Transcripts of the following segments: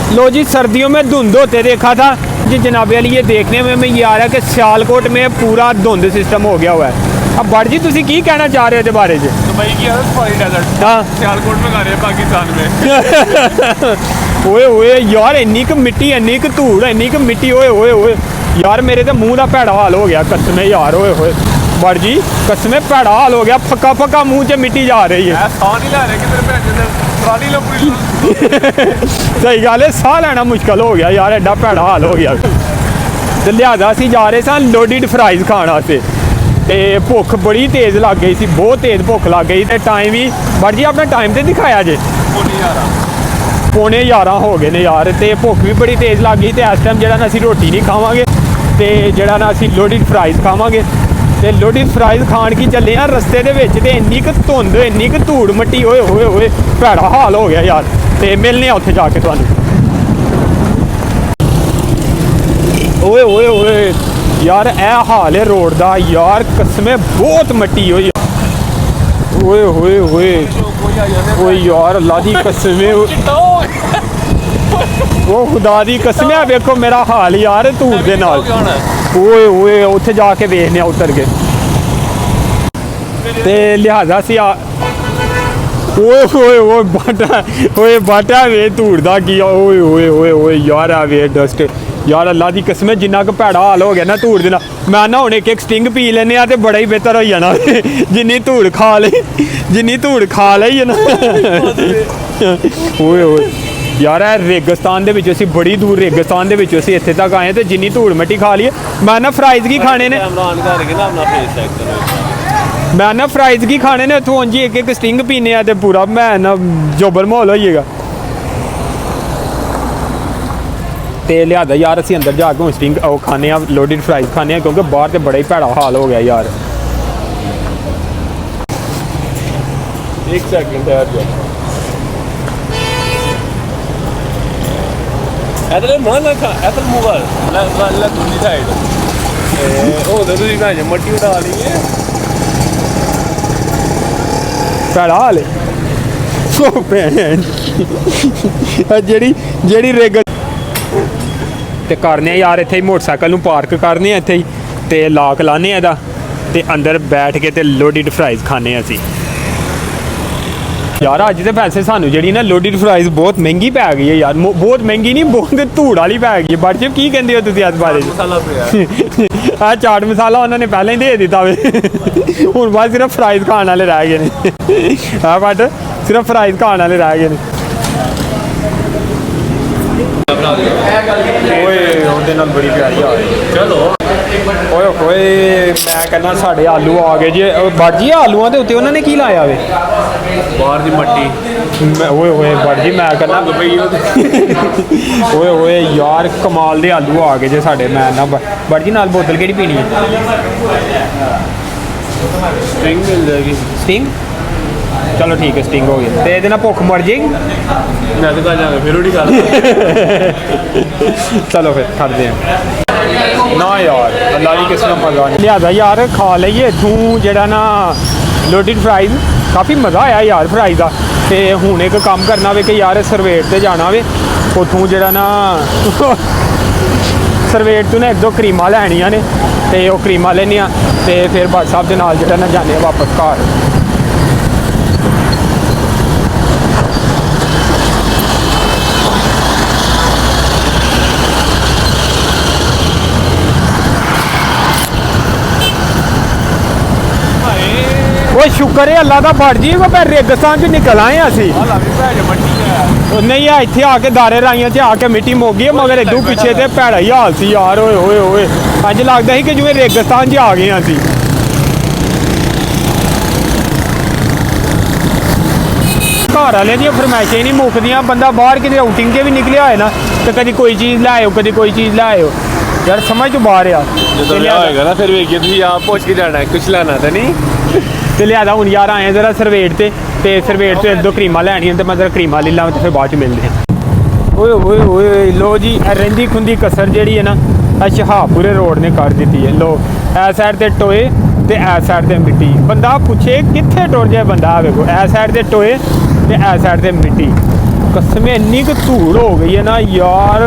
लो जी, सर्दियों में धुंध होते देखा था जी जनाब वाली, ये देखने में ये आ रहा है कि सियालकोट में पूरा धुंध सिस्टम हो गया हुआ है। अब बट जी तुसी की कहना चाह रहे हो बारे च? दुबई की सफारी डेजर्ट हाँ सियालकोट में कर रहे हैं पाकिस्तान में। ओए ओए यार, इन्नी क मिट्टी, इन्नी क धूड़, इन्नी क मिट्टी, ओए ओए ओए यार, मेरे तो मुंह का भैड़ा हाल हो गया कसमें यार। ओए ओए बट जी कसमें भैड़ा हाल हो गया, फक्का फक्का मुंह च मिट्टी जा रही है। सही गल है, साह लैना मुश्किल हो गया यार, एडा भैड़ा हाल हो गया। तो लिहाजा असीं जा रहे सन लोडिड फ्राइज खाण वास्ते, ते भुख बड़ी तेज़ लग गई सी, बहुत तेज़ भुख लग गई। ते टाइम भी बट जी अपना टाइम तो दिखाया जे 11:15 हो गए ने यार, ते भुख भी बड़ी तेज़ लग गई। तो इस टाइम जो असीं रोटी नहीं खावांगे, तो जोड़ा ना असीं लोडिड फ्राइज खावांगे। तो लोडिड फ्राइज खाण की चले हैं रस्ते दे विच, ते इन्नी क धुंध, इन्नी क धूड़ मट्टी, ओए होए होए भैड़ा हाल हो गया यार। तो मिलने उत्थे जाके तुहानूं। ओए ओए ओए यार, ए हाल है रोड दा यार, कसमें बहुत मट्टी होई। ओए होए होए ओए यार, अल्लाह दी कसमें, वो खुदा दी कसमें, वेखो मेरा हाल यार धूड़ दे नाल। ओए ओए उत्थे जाके वेखने उतर के, ते लिहाजा सी ओए ओए ओए बाटा, ओए बाटा वे धूड़ दा की। ओए ओए ओए ओए यार, आ वे डस्ट यार, अल्लाह दी कसम जिन्ना क भैड़ा हाल हो गया ना धूड़ देना। मैं ना हुण एक स्टिंग पी लैने तो बड़ा ही बेहतर हो जाना। जिन्नी धूड़ खा ली, जिन्नी धूड़ खा ली है ना। ओए ओए यार, रेगिस्तान दे विच असीं बड़ी दूर रेगिस्तान दे विच असीं इत्थे तक आए, तो जिन्नी धूड़ मिट्टी खा ली है। मैं ना फ्राइज की खाने ने, मैं ना फ्राइज की खाने ने इत्थों जी एक स्टिंग पीने, तो पूरा मैं ना जोबर माहौल होइएगा। तो लिहाजा यार असीं अंदर जाके हुण स्टिंग वो खाने, लोडिड फ्राइज खाने, क्योंकि बाहर तो बड़ा ही भैड़ा हाल हो गया यार। एक सेकंड यार, इधर मन खा, इधर मोबाइल ला दूसरी साइड ओ तो दूसरी ना मट्टी उठा ली है, भैड़ा हाल है। जेड़ी रेग ते करने यार, इत्थे मोटरसाइकिल नूं पार्क करने इत्थे ही, ते लॉक लाने इहदा, ते अंदर बैठ के ते लोडिड फ्राइज खाने असीं यार। अज तो वैसे सानू जी ना लोडिड फ्राइज बहुत महंगी पै गई है यार, बहुत महंगी नहीं, बहुत धूड़ वाली पै गई है। बट जी की कहते हो तुसीं इस बारे च? आ चाट मसाला उन्होंने पहले ही दे दिता वे, हुण बस सिर्फ फ्राइज खाने वाले रह गए ने। हाँ बट सिर्फ फ्राइज खाने वाले रह गए ने। बड़ी प्यारी आ रही, चलो ओए होए, मैं कहना साढ़े आलू आ गए जी। बट जी आलूआं दे उत्ते उन्होंने की लाया वे? बाहर दी मट्टी। ओए होए बट जी मैं कहना, ओए होए यार, कमाल दे आलू आ गए जे साढ़े। मैं ना बट जी नाल बोतल केड़ी पीनी है? स्टिंग मिल जाएगी। स्टिंग, चलो ठीक है, स्टिंग हो गई। तो ये ना भुख मर जाएगी, मैं तो कल जाऊंगा फिर रोटी खा। चलो फिर करते हैं ना यार, अल्लाह की किस्म मज़ा नहीं। लिहाजा यार खा लीए इत्थों जेड़ा ना लोडिड फ्राइज, काफ़ी मज़ा आया यार फ्राइज का। तो हूँ एक काम करना वे कि यार सरवेट से जाना वे, उत्थों जेड़ा ना सरवेट तो ना एक दो क्रीमां लैनियां ने, तो वो क्रीमां लेने, तो फिर बस साहब के नाल जेड़ा ना जाने वापस घर। वो शुक्र है अल्लाह का बट जी, वो रेगिस्तान च निकल आए असी। नहीं है इत्थे आके दारे राइयां च आके मिट्टी मुक गई, मगर इदू पिछे तो भैड़ा ही हाल सी यार। ओए होए होए अज लगता ही कि जिवें रेगिस्तान च आ गए असी। घर वाले दी फरमाइशें नहीं मुकदियां, बंदा बाहर किते आउटिंग के भी निकलिया होए ना, तो कभी कोई चीज़ लै आओ, कभी कोई चीज़ लै आओ यार, समझ तो बाहर आ। होएगा ना फिर वेखिए तुसीं आप पुछ के जाना है, कुछ लाना तो नहीं। तो लिहाजा हूँ यार आए जरा सरवेट से, सरवेट से एक दो क्रीमां लैनियां, तो मैं जरा क्रीमां ले लां, तो फिर बाद च मिलते हैं। ओए ओए ओए लो जी, रहिंदी खुंदी कसर जी है ना शहापुरे रोड ने कर दी है। लो इस साइड से टोए, तो इस साइड से मिट्टी। बंदा पूछे कित्थे टुर जाए बंदा, वेखो इस साइड से टोए, तो इस साइड से मिट्टी। ਕਸਮੇ ਇੰਨੀ ਕੁ ਧੂੜ ਹੋ ਗਈ ਹੈ ਨਾ ਯਾਰ,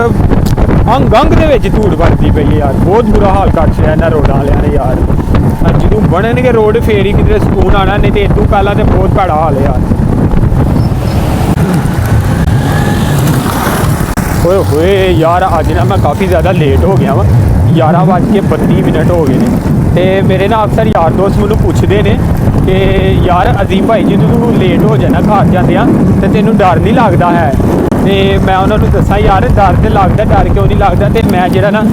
ਅੰਗ ਅੰਗ ਦੇ ਵਿੱਚ ਧੂੜ ਵੱਜਦੀ ਪਈ ਹੈ ਯਾਰ। ਬਹੁਤ ਬੁਰਾ ਹਾਲ ਕਰ ਛਿਆ ਇਹਨਾਂ ਰੋਡਾਂ ਵਾਲਿਆਂ ਨੇ ਯਾਰ। ਜਦੋਂ ਬਣਨਗੇ ਰੋਡ ਫੇਰ ਹੀ ਕਿਤੇ ਸਕੂਨ ਆਣਾ, ਨਹੀਂ ਤੇ ਇਦੋਂ ਪਹਿਲਾਂ ਤੇ ਬਹੁਤ ਭੈੜਾ ਹਾਲ ਹੈ ਯਾਰ। ਓਏ ਹੋਏ ਯਾਰ, ਅੱਜ ਨਾ ਮੈਂ ਕਾਫੀ ਜ਼ਿਆਦਾ ਲੇਟ ਹੋ ਗਿਆ ਵਾ। 11:32 ਹੋ ਗਏ ਨੇ ਤੇ ਮੇਰੇ ਨਾਲ ਅਕਸਰ ਯਾਰ ਦੋਸਤ ਮੈਨੂੰ ਪੁੱਛਦੇ ਨੇ ਕਿ ਯਾਰ ਅਜ਼ੀਮ ਭਾਈ ਜਦੋਂ ਤੂੰ ਲੇਟ ਹੋ ਜਾਣਾ ਘਰ ਜਾਂਦਿਆਂ ਤੇ ਤੈਨੂੰ ਡਰ ਨਹੀਂ ਲੱਗਦਾ ਹੈ? ਤੇ ਮੈਂ ਉਹਨਾਂ ਨੂੰ ਦੱਸਾਂ ਯਾਰ ਡਰ ਤੇ ਲੱਗਦਾ, ਡਰ ਕਿਉਂ ਨਹੀਂ ਲੱਗਦਾ। ਤੇ ਮੈਂ ਜਿਹੜਾ ਨਾ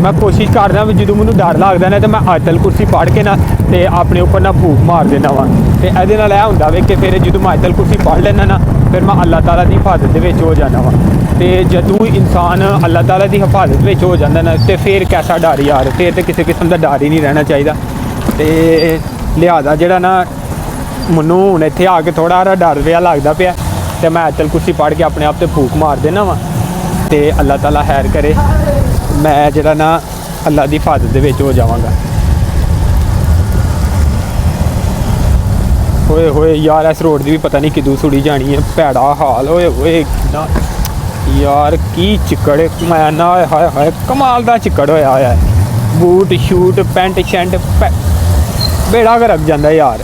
ਮੈਂ ਕੋਸ਼ਿਸ਼ ਕਰਦਾ ਵੀ ਜਦੋਂ ਮੈਨੂੰ ਡਰ ਲੱਗਦਾ ਨਾ ਤੇ ਮੈਂ ਆਇਤਲ ਕੁਰਸੀ ਪੜ੍ਹ ਕੇ ਨਾ ਤੇ ਆਪਣੇ ਉੱਪਰ ਨਾ ਫੂਕ ਮਾਰ ਦਿੰਦਾ ਵਾਂ। ਤੇ ਇਹਦੇ ਨਾਲ ਇਹ ਹੁੰਦਾ ਵੇ ਕਿ ਫਿਰ ਜਦੋਂ ਮੈਂ ਆਇਤਲ ਕੁਰਸੀ ਪੜ੍ਹ ਲੈਂਦਾ ਨਾ ਫਿਰ ਮੈਂ ਅੱਲਾਹ ਤਾਲਾ ਦੀ ਹਿਫਾਜ਼ਤ ਦੇ ਵਿੱਚ ਹੋ ਜਾਂਦਾ ਵਾਂ। ਤੇ ਜਦੋਂ ਇਨਸਾਨ ਅੱਲਾਹ ਤਾਲਾ ਦੀ ਹਿਫਾਜ਼ਤ ਵਿੱਚ ਹੋ ਜਾਂਦਾ ਨਾ ਤੇ ਫਿਰ ਕੈਸਾ ਡਰ ਯਾਰ, ਫਿਰ ਤੇ ਕਿਸੇ ਕਿਸਮ ਦਾ ਡਰ ਹੀ ਨਹੀਂ ਰਹਿਣਾ ਚਾਹੀਦਾ। ਤੇ ਲਿਹਾਜ਼ਾ ਜਿਹੜਾ ਨਾ ਮੈਨੂੰ ਹੁਣ ਇੱਥੇ ਆ ਕੇ ਥੋੜ੍ਹਾ ਜਿਹਾ ਡਰ ਰਿਹਾ ਲੱਗਦਾ ਪਿਆ ਤੇ ਮੈਂ ਆਇਤਲ ਕੁਰਸੀ ਪੜ੍ਹ ਕੇ ਆਪਣੇ ਆਪ ਤੇ ਫੂਕ ਮਾਰ ਦੇਣਾ ਵਾਂ। ਤੇ ਅੱਲਾਹ ਤਾਲਾ ਖੈਰ ਕਰੇ, ਮੈਂ ਜਿਹੜਾ ਨਾ ਅੱਲਾਹ ਦੀ ਹਿਫਾਜ਼ਤ ਦੇ ਵਿੱਚ ਹੋ ਜਾਵਾਂਗਾ। ਹੋਏ ਹੋਏ ਯਾਰ, ਇਸ ਰੋਡ ਦੀ ਵੀ ਪਤਾ ਨਹੀਂ ਕਿਦੋਂ ਸੁੜੀ ਜਾਣੀ ਹੈ, ਭੈੜਾ ਹਾਲ। ਹੋਏ ਹੋਏ ਕਿੰਨਾ ਯਾਰ, ਕੀ ਚਿੱਕੜ ਮੈਂ ਨਾ, ਹਾਏ ਹਾਏ ਕਮਾਲ ਦਾ ਚਿੱਕੜ ਹੋਇਆ ਹੋਇਆ ਹੈ। ਬੂਟ ਸ਼ੂਟ ਪੈਂਟ ਸ਼ੈਂਟ ਬੇੜਾ ਗਰਕ ਜਾਂਦਾ ਯਾਰ।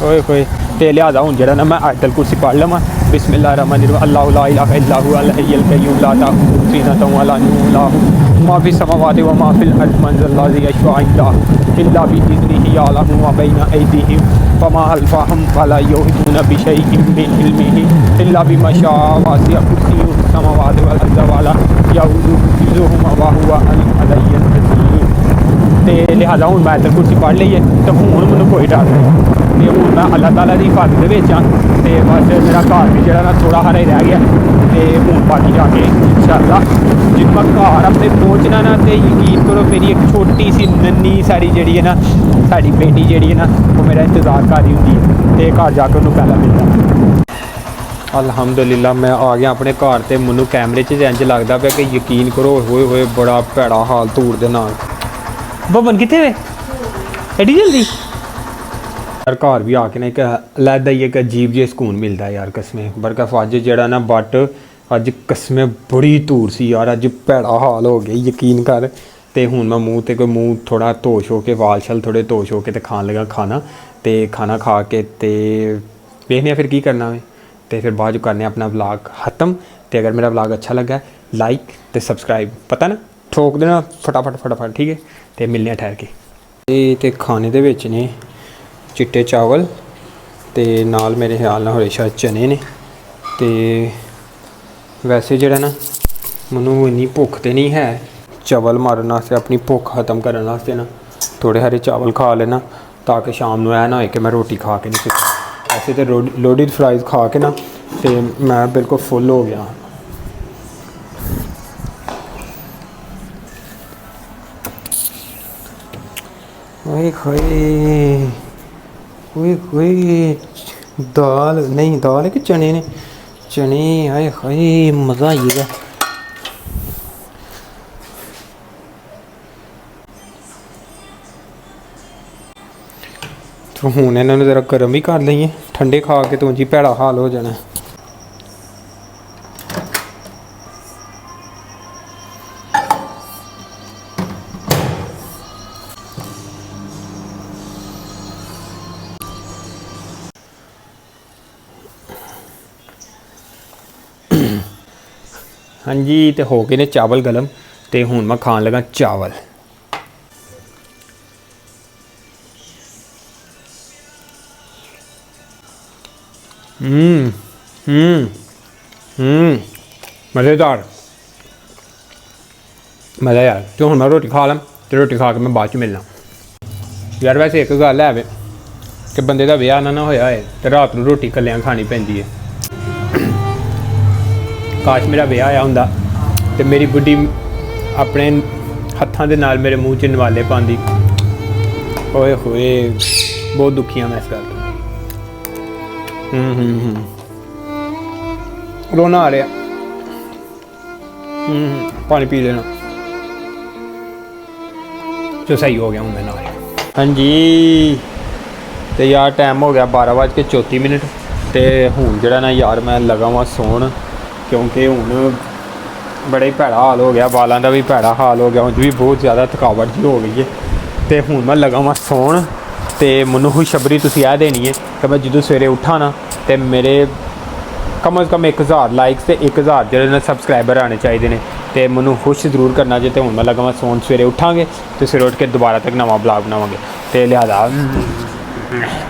ਓਏ ਹੋਏ ਤੇ ਲਿਹਾਜ਼ਾ ਹੁਣ ਜਿਹੜਾ ਨਾ ਮੈਂ ਆਇਤਲ ਕੁਰਸੀ ਪੜ੍ਹ ਲਵਾਂ। ਬਿਸਮਿल्लाह रहमान रहीम, अल्लाहु ला इलाहा इल्ला हुवा अल हय्युल क़य्यूम ला ताखुज़ुहु सिनतुन व ला नौम लहु मा फ़िस समावाति व मा फ़िल अर्ज़ि मन ज़ल्लज़ी यशफ़अु इंदहु इल्ला बिइज़्निही यअलमु मा बैना अयदीहिम व मा ख़ल्फ़हुम व ला युहीतूना बिशैइन मिन इल्मिही इल्ला बिमा शाअ वसिअ कुर्सियुहु समावाति वल अर्ज़ व ला यऊदुहु हिफ़्ज़ुहुमा व हुवा अल-अलिय्युल अज़ीम। ਤੇ ਲਿਹਾਜ਼ਾ ਹੁਣ ਮੈਂ ਆਇਤਲ ਕੁਰਸੀ ਪੜ੍ਹ ਲਈ ਹੈ ਤੇ ਹੁਣ ਮੈਨੂੰ ਕੋਈ ਡਰ ਨਹੀਂ। ਤੇ ਹੁਣ ਮੈਂ ਅੱਲਾਹ ਤਾਲਾ ਦੀ ਹਿਫਾਜ਼ਤ ਦੇ ਵਿੱਚ ਹਾਂ ਤੇ ਬਸ ਮੇਰਾ ਘਰ ਵੀ ਜਿਹੜਾ ਨਾ ਥੋੜ੍ਹਾ ਹਰਾ ਹੀ ਰਹਿ ਗਿਆ। ਤੇ ਹੁਣ ਬਾਕੀ ਜਾ ਕੇ ਇਨਸ਼ਾਅੱਲਾ ਜਦੋਂ ਮੈਂ ਘਰ ਆਪਣੇ ਪਹੁੰਚਣਾ ਨਾ ਤੇ ਯਕੀਨ ਕਰੋ ਮੇਰੀ ਇੱਕ ਛੋਟੀ ਸੀ ਨੰਨੀ ਸਾਰੀ ਜਿਹੜੀ ਹੈ ਨਾ ਸਾਡੀ ਬੇਟੀ ਜਿਹੜੀ ਹੈ ਨਾ ਉਹ ਮੇਰਾ ਇੰਤਜ਼ਾਰ ਕਰ ਰਹੀ ਹੁੰਦੀ ਹੈ ਤੇ ਘਰ ਜਾ ਕੇ ਉਹਨੂੰ ਪਹਿਲਾਂ ਮਿਲਦਾ। ਅਲਹਮਦੁਲਿਲਾ ਮੈਂ ਆ ਗਿਆ ਆਪਣੇ ਘਰ ਤੇ ਮੈਨੂੰ ਕੈਮਰੇ 'ਚ ਇੰਝ ਲੱਗਦਾ ਪਿਆ ਕਿ ਯਕੀਨ ਕਰੋ ਹੋਏ ਹੋਏ ਬੜਾ ਭੈੜਾ ਹਾਲ ਧੂੜ ਦੇ ਨਾਲ। ਬਬਨ ਕਿੱਥੇ ਵੇ ਐਡੀ ਜਲਦੀ ਯਾਰ? ਘਰ ਵੀ ਆ ਕੇ ਨਾ ਇੱਕ ਅਲੱਗ ਹੀ ਇੱਕ ਅਜੀਬ ਜਿਹਾ ਸਕੂਨ ਮਿਲਦਾ ਯਾਰ ਕਸਮੇ। ਬਰਕਤ ਅੱਜ ਜਿਹੜਾ ਨਾ ਬਟ ਅੱਜ ਕਸਮੇ ਬੜੀ ਧੂੜ ਸੀ ਯਾਰ, ਅੱਜ ਭੈੜਾ ਹਾਲ ਹੋ ਗਿਆ ਯਕੀਨ ਕਰ। ਤੇ ਹੁਣ ਮੈਂ ਮੂੰਹ ਥੋੜਾ ਧੋਸ਼ ਹੋ ਕੇ ਵਾਲ ਛਲ ਥੋੜੇ ਧੋਸ਼ ਹੋ ਕੇ ਤੇ ਖਾਣ ਲੱਗਾ ਖਾਣਾ। ਤੇ ਖਾਣਾ ਖਾ ਕੇ ਤੇ ਵੇਖਦੇ ਆ ਫਿਰ ਕੀ ਕਰਨਾ ਵੇ ਤੇ ਫਿਰ ਬਾਅਦ 'ਚ ਕਰਨੇ ਆਪਣਾ ਵਲੌਗ ਖਤਮ। ਤੇ ਅਗਰ ਮੇਰਾ ਵਲੌਗ ਅੱਛਾ ਲੱਗਾ ਲਾਈਕ ਤੇ ਸਬਸਕ੍ਰਾਈਬ ਪਤਾ ਨਾ ਠੋਕ ਦੇਣਾ ਫਟਾਫਟ ਠੀਕ ਹੈ। ਤੇ ਮਿਲਨੇ ਆ ਠਹਿਰ ਕੇ। ਤੇ ਖਾਣੇ ਦੇ ਵਿੱਚ ਨੇ ਚਿੱਟੇ ਚਾਵਲ ਤੇ ਨਾਲ ਮੇਰੇ ਖਿਆਲ ਨਾਲ ਹੋਰੇ ਸ਼ਾਇਦ ਚਨੇ ਨੇ। ਤੇ ਵੈਸੇ ਜਿਹੜਾ ਨਾ ਮੈਨੂੰ ਇੰਨੀ ਭੁੱਖ ਤੇ ਨਹੀਂ ਹੈ, ਚਾਵਲ ਮਾਰਨ ਵਾਸਤੇ ਆਪਣੀ ਭੁੱਖ ਖਤਮ ਕਰਨ ਵਾਸਤੇ ਨਾ ਥੋੜ੍ਹੇ ਹਰੇ ਚਾਵਲ ਖਾ ਲੈਣਾ ਤਾਂ ਕਿ ਸ਼ਾਮ ਨੂੰ ਇਹ ਨਾ ਹੋਏ ਕਿ ਮੈਂ ਰੋਟੀ ਖਾ ਕੇ ਨਹੀਂ ਸੁੱਤਾ। ਵੈਸੇ ਤਾਂ ਲੋਡਿਡ ਫਰਾਈਜ਼ ਖਾ ਕੇ ਨਾ ਤੇ ਮੈਂ ਬਿਲਕੁਲ ਫੁੱਲ ਹੋ ਗਿਆ। ਓਏ ਹੋਏ ਦਾਲ ਨਹੀਂ, ਦਾਲ ਹੈ ਕਿ ਚਨੇ ਨੇ? ਚਨੇ। ਹਾਏ ਹਾਏ ਮਜ਼ਾ ਆਏਗਾ। तो ਹੁਣ ਇਹਨਾਂ ਨੂੰ ਜ਼ਰਾ ਗਰਮ ਹੀ ਕਰ ਲਈਏ, ਠੰਡੇ ਖਾ ਕੇ ਤੋਂ ਜੀ ਭੈੜਾ ਹਾਲ ਹੋ ਜਾਣਾ। ਹਾਂਜੀ ਤੇ ਹੋ ਗਏ ਨੇ ਚਾਵਲ ਗਰਮ ਤੇ ਹੁਣ ਮੈਂ ਖਾਣ ਲੱਗਾ ਚਾਵਲ। मज़ेदार मज़ा यार। तो हम मैं रोटी खा लम तो रोटी खा के मैं बाद च मिलना यार। वैसे एक गल है कि बंदे का विआह ना होया है तो रात को रोटी कल्लियां खानी पैंदी है। काश मेरा विआह आया हुंदा ते मेरी बुढ़ी अपने हत्थां दे नाल मेरे मूँह च नवाले पांदी। ओए होए बहुत दुखी हाँ मैं इस गल तो। रोना आ रहा। पानी पी लेना तो सही हो गया हूँ मैं नाल। हाँ जी तो यार टाइम हो गया 12:34 तो हूँ जरा ना यार मैं लगा वहाँ सौन ਕਿਉਂਕਿ ਹੁਣ ਬੜਾ ਹੀ ਭੈੜਾ ਹਾਲ ਹੋ ਗਿਆ, ਵਾਲਾਂ ਦਾ ਵੀ ਭੈੜਾ ਹਾਲ ਹੋ ਗਿਆ, ਉਂਝ ਵੀ ਬਹੁਤ ਜ਼ਿਆਦਾ ਥਕਾਵਟ ਜੀ ਹੋ ਗਈ ਹੈ। ਤੇ ਹੁਣ ਮੈਂ ਲੱਗਾ ਵਾਂ ਸੌਣ, ਤੇ ਮੈਨੂੰ ਖੁਸ਼ਖਬਰੀ ਤੁਸੀਂ ਇਹ ਦੇਣੀ ਹੈ ਕਿ ਮੈਂ ਜਦੋਂ ਸਵੇਰੇ ਉੱਠਾਂ ਨਾ ਤੇ ਮੇਰੇ ਕਮ ਸੇ ਕਮ 1000 ਲਾਈਕਸ ਤੇ 1000 ਜਿਹੜੇ ਨੇ ਸਬਸਕ੍ਰਾਈਬਰ ਆਉਣੇ ਚਾਹੀਦੇ ਨੇ। ਤੇ ਮੈਨੂੰ ਖੁਸ਼ ਜ਼ਰੂਰ ਕਰਨਾ ਜੇ। ਤੇ ਹੁਣ ਮੈਂ ਲੱਗਾ ਵਾਂ ਸੌਣ, ਸਵੇਰੇ ਉੱਠਾਂਗੇ ਤੇ ਸਵੇਰੇ ਉੱਠ ਕੇ ਦੁਬਾਰਾ ਤੱਕ ਨਵਾਂ ਬਲੌਗ ਬਣਾਵਾਂਗੇ। ਤੇ ਲਿਹਾਜ਼ਾ